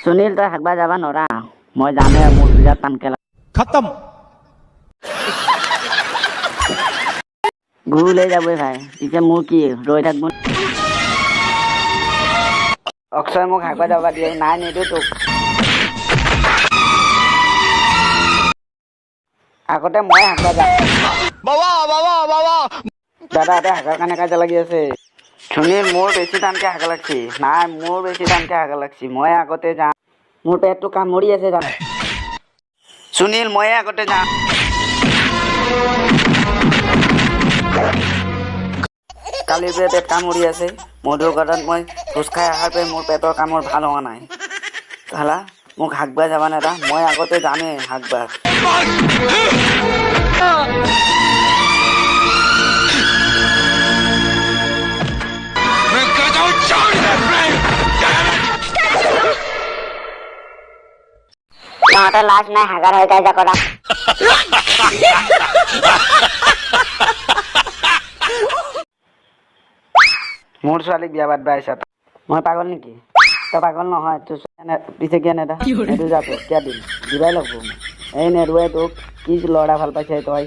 সুনীল তই হাগবা যাবা নৰা মই জানে মোৰ বিৰাট টানকে खत्म গৰু লৈ যাবই ভাই পিছে মোৰ কি ৰৈ থাকব অক্ষয় মোক হাগবা যাবা দিয়ে নাই নিদো তোক আগতে মই হাগবা যাম দাদা এটা হাগাৰ কাৰণে কাজিয়া লাগি আছে সুনীল মোৰ বেছি টানকে হাগা লাগছি নাই মোৰ বেছি টানকে হাগা লাগছি মই আগতে যাম মোৰ পেটটো কামুৰি আছে জানো সুনীল মই আগতে যাম কালিৰ পৰা পেট কামুৰি আছে মধুৰ ঘৰত মই খোজ খাই অহাৰ পৰা মোৰ পেটৰ কামৰ ভাল হোৱা নাই চালা মোক হাগবা যাবা নেদা মই আগতে যামেই হাগবা তহঁতৰ লাজ নাই হাগাৰ হৈ যায় কৰা মোৰ ছোৱালীক বিয়া পাতবা আহিছা মই পাগল নেকি তই পাগল নহয় তোৰ পিছে কিয় নেদা নেদো যা তোক কিয় দিম দিবাই লাগব এই নেদুৱাই তোক কি ল'ৰা ভাল পাইছে তই